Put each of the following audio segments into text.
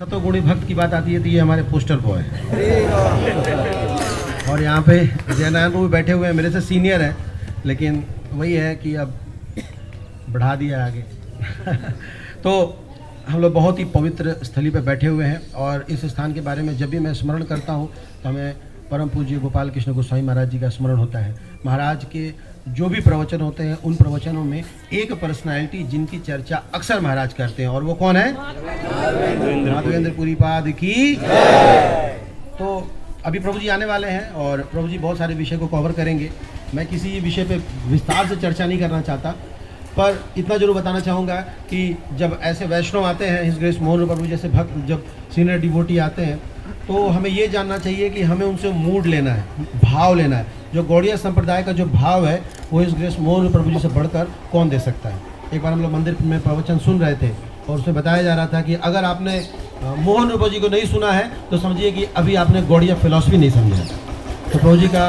सतोगुणी भक्त की बात आती है तो ये हमारे पोस्टर बॉय है। और यहाँ पे जयनारायण भी बैठे हुए हैं, मेरे से सीनियर है, लेकिन वही है कि अब बढ़ा दिया आगे। तो हम लोग बहुत ही पवित्र स्थली पे बैठे हुए हैं और इस स्थान के बारे में जब भी मैं स्मरण करता हूँ तो हमें परम पूज्य गोपाल कृष्ण गोस्वामी महाराज जी का स्मरण होता है। महाराज के जो भी प्रवचन होते हैं उन प्रवचनों में एक पर्सनालिटी जिनकी चर्चा अक्सर महाराज करते हैं और वो कौन है? माधवेंद्र पुरी पाद की। तो अभी प्रभु जी आने वाले हैं और प्रभु जी बहुत सारे विषय को कवर करेंगे। मैं किसी विषय पे विस्तार से चर्चा नहीं करना चाहता, पर इतना जरूर बताना चाहूँगा कि जब ऐसे वैष्णव आते हैं, हिज ग्रेस मोहन प्रभु जैसे भक्त जब सीनियर डिवोटी आते हैं तो हमें ये जानना चाहिए कि हमें उनसे मूड लेना है, भाव लेना है। जो गौड़िया संप्रदाय का जो भाव है वो हिज ग्रेस मोहन प्रभु जी से बढ़कर कौन दे सकता है। एक बार हम लोग मंदिर में प्रवचन सुन रहे थे और उसमें बताया जा रहा था कि अगर आपने मोहन प्रभु जी को नहीं सुना है तो समझिए कि अभी आपने गौड़िया फिलॉसफी नहीं समझा। तो प्रभु जी का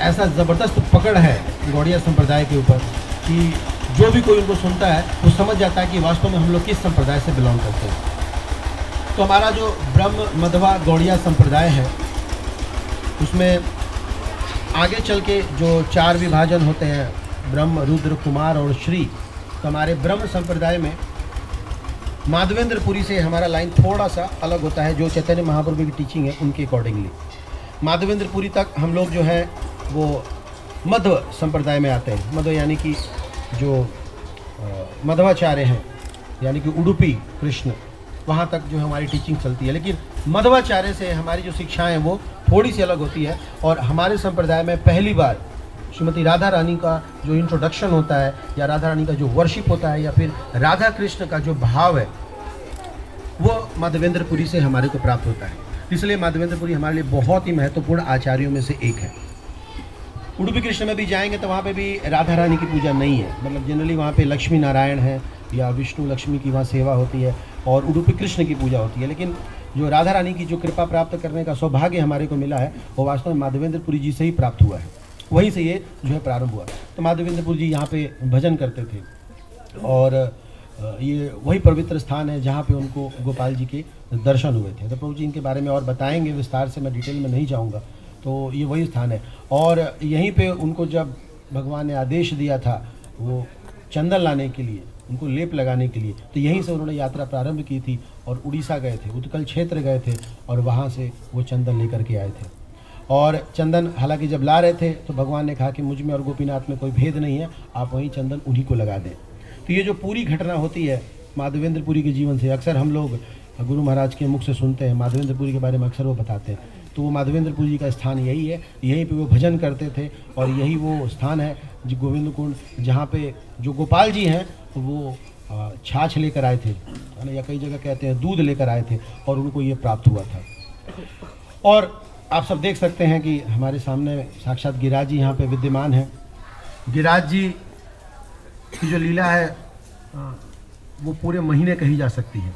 ऐसा ज़बरदस्त पकड़ है गौड़िया संप्रदाय के ऊपर कि जो भी कोई उनको सुनता है वो समझ जाता है कि वास्तव में हम लोग किस संप्रदाय से बिलोंग करते हैं। तो हमारा जो ब्रह्म मध्वा गौड़िया संप्रदाय है उसमें आगे चल के जो 4 विभाजन होते हैं, ब्रह्म, रुद्र, कुमार और श्री। तो हमारे ब्रह्म संप्रदाय में माधवेंद्र पुरी से हमारा लाइन थोड़ा सा अलग होता है। जो चैतन्य महाप्रभु की टीचिंग है उनके अकॉर्डिंगली माधवेंद्र पुरी तक हम लोग जो है वो मध्व संप्रदाय में आते हैं। मध्व यानी कि जो मध्वाचार्य हैं, यानी कि उडुपी कृष्ण, वहाँ तक जो हमारी टीचिंग चलती है। लेकिन मध्वाचार्य से हमारी जो शिक्षाएं वो थोड़ी सी अलग होती है और हमारे संप्रदाय में पहली बार श्रीमती राधा रानी का जो इंट्रोडक्शन होता है या राधा रानी का जो वर्शिप होता है या फिर राधा कृष्ण का जो भाव है वो माधवेंद्र पुरी से हमारे को प्राप्त होता है। इसलिए माधवेंद्र पुरी हमारे लिए बहुत ही महत्वपूर्ण आचार्यों में से एक है। उडुपी कृष्ण में भी जाएंगे तो वहाँ पे भी राधा रानी की पूजा नहीं है, मतलब जनरली वहाँ पे लक्ष्मी नारायण है या विष्णु लक्ष्मी की वहाँ सेवा होती है और उडुपी कृष्ण की पूजा होती है। लेकिन जो राधा रानी की जो कृपा प्राप्त करने का सौभाग्य हमारे को मिला है वो वास्तव में माधवेंद्र पुरी जी से ही प्राप्त हुआ है। वहीं से ये जो है प्रारंभ हुआ। तो माधवेंद्र पुरी जी यहाँ पे भजन करते थे और ये वही पवित्र स्थान है जहाँ पे उनको गोपाल जी के दर्शन हुए थे। तो प्रभु जी इनके बारे में और बताएंगे विस्तार से, मैं डिटेल में नहीं जाऊँगा। तो ये वही स्थान है और यहीं पे उनको जब भगवान ने आदेश दिया था वो चंदन लाने के लिए, उनको लेप लगाने के लिए, तो यहीं से उन्होंने यात्रा प्रारंभ की थी और उड़ीसा गए थे, उत्कल क्षेत्र गए थे और वहाँ से वो चंदन लेकर के आए थे। और चंदन हालांकि जब ला रहे थे तो भगवान ने कहा कि मुझ में और गोपीनाथ में कोई भेद नहीं है, आप वहीं चंदन उन्हीं को लगा दें। तो ये जो पूरी घटना होती है माधवेंद्र पुरी के जीवन से, अक्सर हम लोग गुरु महाराज के मुख से सुनते हैं, माधवेंद्र पुरी के बारे में अक्सर वो बताते हैं। तो वो माधवेंद्र पुरी जी का स्थान यही है, यहीं पे वो भजन करते थे और यही वो स्थान है जो गोविंद कुंड, जहाँ पे जो गोपाल जी हैं वो छाछ लेकर आए थे या कई जगह कहते हैं दूध लेकर आए थे और उनको ये प्राप्त हुआ था। और आप सब देख सकते हैं कि हमारे सामने साक्षात गिरिराज जी यहाँ पे विद्यमान हैं। गिरिराज जी की जो लीला है वो पूरे महीने कही जा सकती है।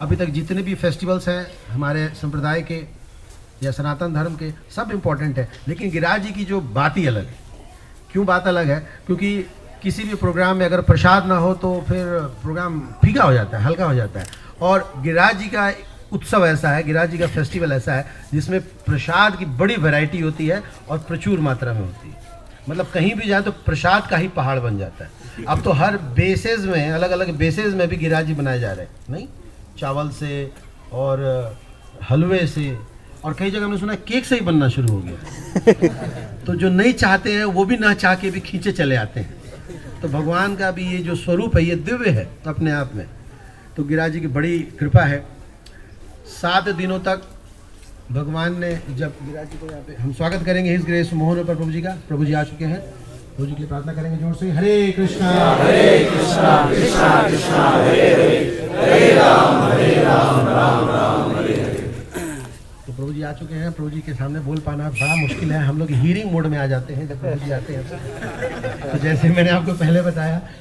अभी तक जितने भी फेस्टिवल्स हैं हमारे संप्रदाय के या सनातन धर्म के, सब इम्पोर्टेंट है, लेकिन गिरिराज जी की जो बात ही अलग है। क्यों बात अलग है? क्योंकि किसी भी प्रोग्राम में अगर प्रसाद ना हो तो फिर प्रोग्राम फीका हो जाता है, हल्का हो जाता है। और गिरिराज जी का उत्सव ऐसा है, गिरिराज जी का फेस्टिवल ऐसा है जिसमें प्रसाद की बड़ी वैरायटी होती है और प्रचुर मात्रा में होती है। मतलब कहीं भी जाए तो प्रसाद का ही पहाड़ बन जाता है। अब तो हर बेसेस में, अलग अलग बेसेस में भी गिरिराज जी बनाए जा रहे हैं, नहीं चावल से और हलवे से, और कई जगह हमने सुना केक से ही बनना शुरू हो गया। तो जो नहीं चाहते हैं वो भी ना चाह के भी खींचे चले आते हैं। तो भगवान का भी ये जो स्वरूप है ये दिव्य है अपने आप में। तो गिरिराज जी की बड़ी कृपा है। 7 दिनों तक भगवान ने, जब गिरिराज जी को यहाँ पे हम स्वागत करेंगे हिज ग्रेस मोहन पर प्रभु जी का, प्रभु जी आ चुके हैं, प्रभु जी के लिए प्रार्थना करेंगे जोर से, हरे कृष्णा कृष्णा कृष्णा हरे हरे, हरे राम राम राम हरे हरे। तो प्रभु जी आ चुके हैं। प्रभु जी के सामने बोल पाना बड़ा मुश्किल है, हम लोग हीरिंग मोड में आ जाते हैं जब प्रभु जी आते हैं। तो जैसे मैंने आपको पहले बताया